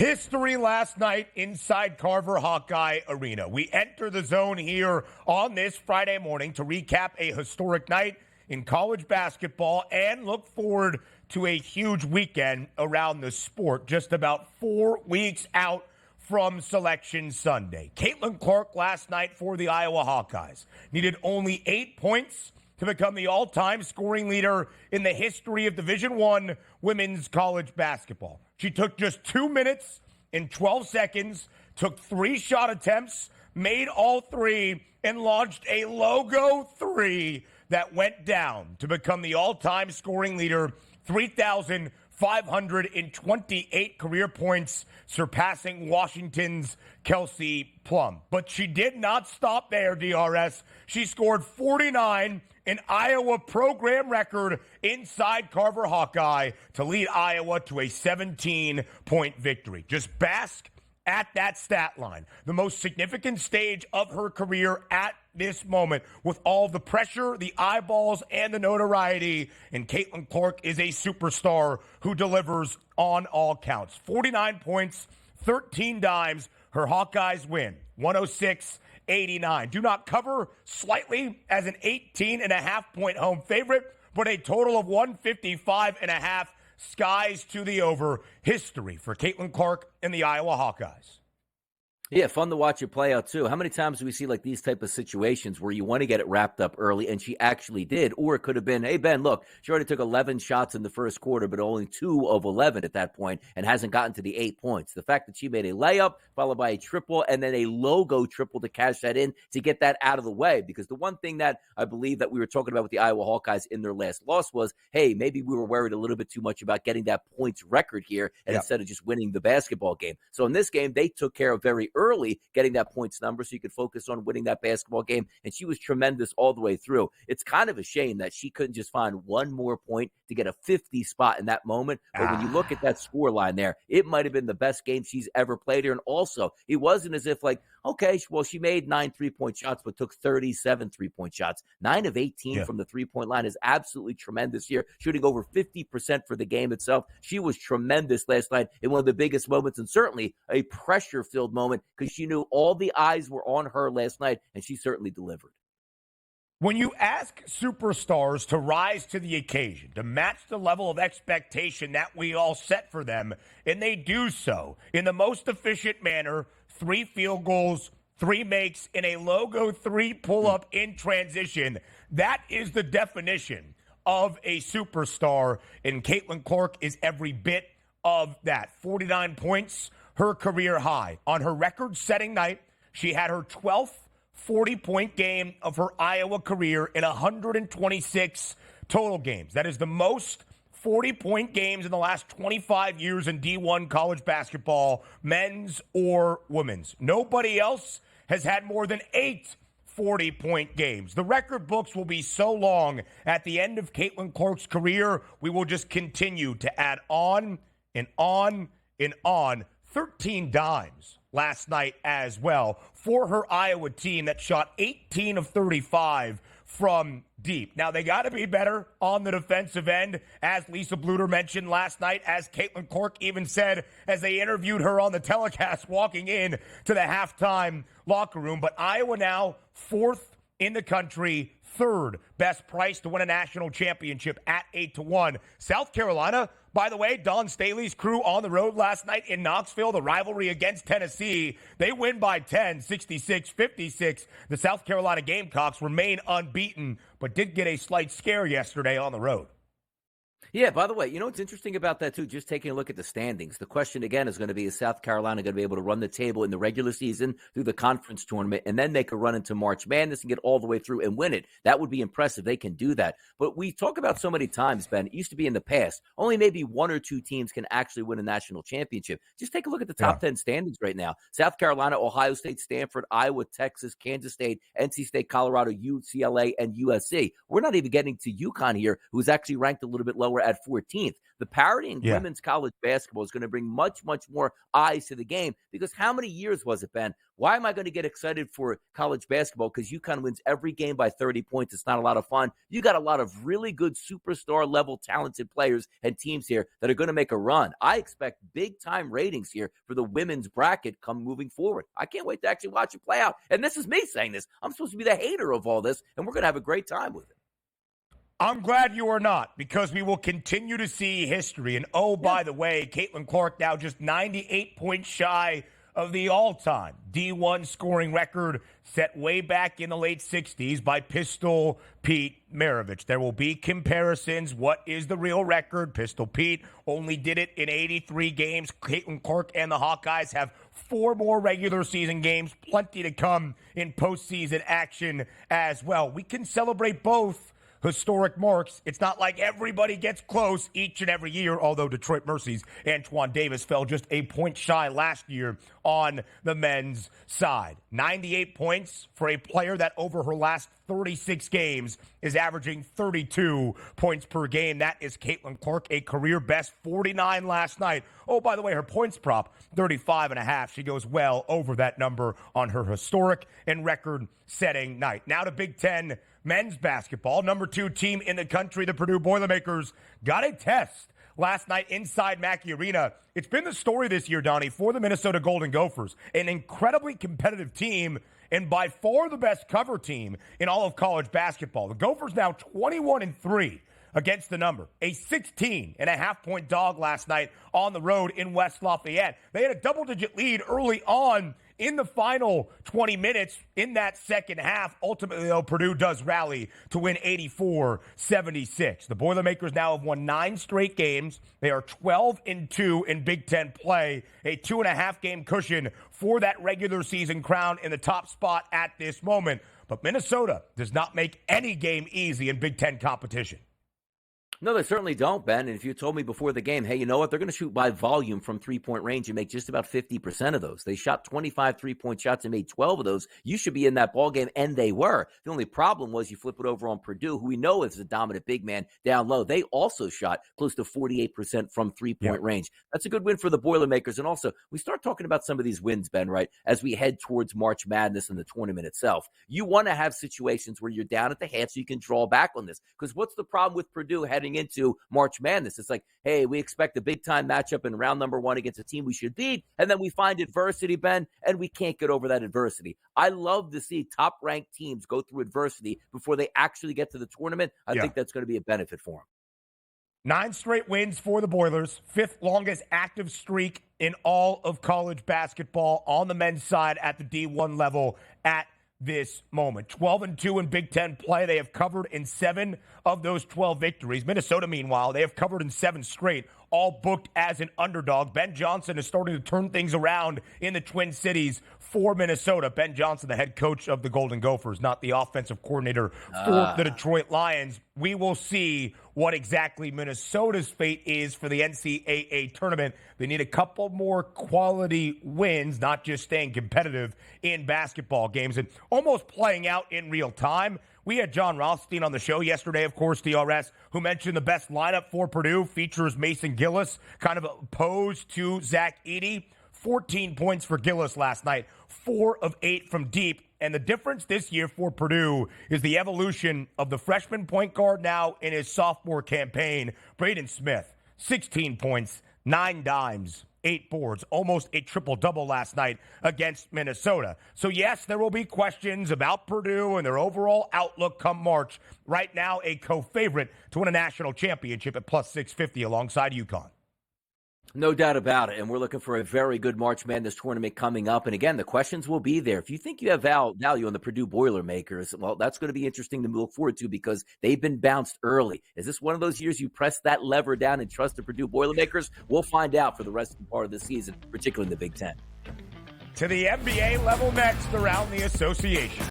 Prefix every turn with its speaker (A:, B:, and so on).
A: History last night inside Carver Hawkeye Arena. We enter the zone here on this Friday morning to recap a historic night in college basketball and look forward to a huge weekend around the sport, just about 4 weeks out from Selection Sunday. Caitlin Clark last night for the Iowa Hawkeyes needed only 8 points to become the all-time scoring leader in the history of Division I women's college basketball. She took just 2 minutes and 12 seconds, took 3 shot attempts, made all 3, and launched a logo 3 that went down to become the all-time scoring leader, 3,528 career points, surpassing Washington's Kelsey Plum. But she did not stop there, DRS. She scored 49, an Iowa program record inside Carver Hawkeye, to lead Iowa to a 17-point victory. Just bask at that stat line. The most significant stage of her career at this moment, with all the pressure, the eyeballs, and the notoriety. And Caitlin Clark is a superstar who delivers on all counts. 49 points, 13 dimes. Her Hawkeyes win 106-89. Do not cover slightly as an 18.5-point home favorite, but a total of 155.5. Skies to the over. History for Caitlin Clark and the Iowa Hawkeyes.
B: Yeah, fun to watch it play out, too. How many times do we see like these type of situations where you want to get it wrapped up early, and she actually did? Or it could have been, hey, Ben, look, she already took 11 shots in the first quarter, but only 2 of 11 at that point and hasn't gotten to the 8 points. The fact that she made a layup followed by a triple and then a logo triple to cash that in to get that out of the way. Because the one thing that I believe that we were talking about with the Iowa Hawkeyes in their last loss was, hey, maybe we were worried a little bit too much about getting that points record here and instead of just winning the basketball game. So in this game, they took care of very early getting that points number so you could focus on winning that basketball game, and she was tremendous all the way through. It's kind of a shame that she couldn't just find one more point to get a 50 spot in that moment, but when you look at that score line there, it might have been the best game she's ever played here, and also, it wasn't as if like, okay, well, she made 9 3-point shots, but took 37 3-point shots. 9 of 18 from the 3-point line is absolutely tremendous here, shooting over 50% for the game itself. She was tremendous last night in one of the biggest moments, and certainly a pressure-filled moment, because she knew all the eyes were on her last night, and she certainly delivered.
A: When you ask superstars to rise to the occasion, to match the level of expectation that we all set for them, and they do so in the most efficient manner, 3 field goals, 3 makes, and a logo 3 pull-up in transition, that is the definition of a superstar, and Caitlin Clark is every bit of that. 49 points, her career high. On her record-setting night, she had her 12th 40-point game of her Iowa career in 126 total games. That is the most 40-point games in the last 25 years in D1 college basketball, men's or women's. Nobody else has had more than 8 40-point games. The record books will be so long at the end of Caitlin Clark's career, we will just continue to add on and on and on. 13 dimes last night as well for her Iowa team that shot 18 of 35 from deep. Now, they got to be better on the defensive end, as Lisa Bluter mentioned last night, as Caitlin Clark even said as they interviewed her on the telecast walking in to the halftime locker room. But Iowa now 4th in the country, 3rd best price to win a national championship at 8-1. South Carolina, by the way, Don Staley's crew on the road last night in Knoxville, the rivalry against Tennessee. They win by 10, 66-56. The South Carolina Gamecocks remain unbeaten, but did get a slight scare yesterday on the road.
B: Yeah, by the way, you know what's interesting about that, too? Just taking a look at the standings. The question, again, is going to be, is South Carolina going to be able to run the table in the regular season through the conference tournament and then make a run into March Madness and get all the way through and win it? That would be impressive. They can do that. But we talk about so many times, Ben, it used to be in the past, only maybe 1 or 2 teams can actually win a national championship. Just take a look at the top 10 standings right now. South Carolina, Ohio State, Stanford, Iowa, Texas, Kansas State, NC State, Colorado, UCLA, and USC. We're not even getting to UConn here, who's actually ranked a little bit lower we're at 14th. The parity in women's college basketball is going to bring much, much more eyes to the game, because how many years was it, Ben? Why am I going to get excited for college basketball? Because UConn wins every game by 30 points. It's not a lot of fun. You got a lot of really good superstar level talented players and teams here that are going to make a run. I expect big time ratings here for the women's bracket come moving forward. I can't wait to actually watch it play out. And this is me saying this. I'm supposed to be the hater of all this, and we're going to have a great time with it.
A: I'm glad you are not, because we will continue to see history. And by the way, Caitlin Clark now just 98 points shy of the all-time D1 scoring record set way back in the late 60s by Pistol Pete Maravich. There will be comparisons. What is the real record? Pistol Pete only did it in 83 games. Caitlin Clark and the Hawkeyes have 4 more regular season games, plenty to come in postseason action as well. We can celebrate both historic marks. It's not like everybody gets close each and every year, although Detroit Mercy's Antoine Davis fell just a point shy last year on the men's side. 98 points for a player that over her last 36 games is averaging 32 points per game. That is Caitlin Clark, a career best 49 last night. Oh, by the way, her points prop, 35.5. She goes well over that number on her historic and record-setting night. Now to Big Ten men's basketball. Number 2 team in the country, the Purdue Boilermakers, got a test last night inside Mackey Arena. It's been the story this year, Donnie, for the Minnesota Golden Gophers, an incredibly competitive team and by far the best cover team in all of college basketball. The Gophers now 21-3 against the number, a 16.5-point dog last night on the road in West Lafayette. They had a double-digit lead early on in the final 20 minutes in that second half. Ultimately, though, Purdue does rally to win 84-76. The Boilermakers now have won 9 straight games. They are 12-2 in Big Ten play, a 2.5-game cushion for that regular season crown in the top spot at this moment. But Minnesota does not make any game easy in Big Ten competition.
B: No, they certainly don't, Ben. And if you told me before the game, hey, you know what? They're going to shoot by volume from three-point range and make just about 50% of those. They shot 25 three-point shots and made 12 of those. You should be in that ball game, and they were. The only problem was you flip it over on Purdue, who we know is a dominant big man down low. They also shot close to 48% from three-point range. That's a good win for the Boilermakers. And also, we start talking about some of these wins, Ben, right, as we head towards March Madness and the tournament itself. You want to have situations where you're down at the half so you can draw back on this. Because what's the problem with Purdue heading into March Madness? It's like, hey, we expect a big-time matchup in round number 1 against a team we should beat, and then we find adversity, Ben, and we can't get over that adversity. I love to see top-ranked teams go through adversity before they actually get to the tournament. I think that's going to be a benefit for them.
A: 9 straight wins for the Boilers, 5th longest active streak in all of college basketball on the men's side at the D1 level at this moment. 12-2 in Big Ten play. They have covered in 7 of those 12 victories. Minnesota, meanwhile, they have covered in 7 straight, all booked as an underdog. Ben Johnson is starting to turn things around in the Twin Cities for Minnesota. Ben Johnson, the head coach of the Golden Gophers, not the offensive coordinator for the Detroit Lions. We will see what exactly Minnesota's fate is for the NCAA tournament. They need a couple more quality wins, not just staying competitive in basketball games. And almost playing out in real time, we had John Rothstein on the show yesterday, of course, DRS, who mentioned the best lineup for Purdue features Mason Gillis, kind of opposed to Zach Edey. 14 points for Gillis last night, 4 of 8 from deep. And the difference this year for Purdue is the evolution of the freshman point guard now in his sophomore campaign, Braden Smith. 16 points, 9 dimes, 8 boards, almost a triple-double last night against Minnesota. So, yes, there will be questions about Purdue and their overall outlook come March. Right now, a co-favorite to win a national championship at plus 650 alongside UConn.
B: No doubt about it, and we're looking for a very good March Madness tournament coming up. And again, the questions will be there. If you think you have value on the Purdue Boilermakers, well, that's going to be interesting to look forward to because they've been bounced early. Is this one of those years you press that lever down and trust the Purdue Boilermakers? We'll find out for the rest of the part of the season, particularly in the Big Ten.
A: To the NBA level next around the association.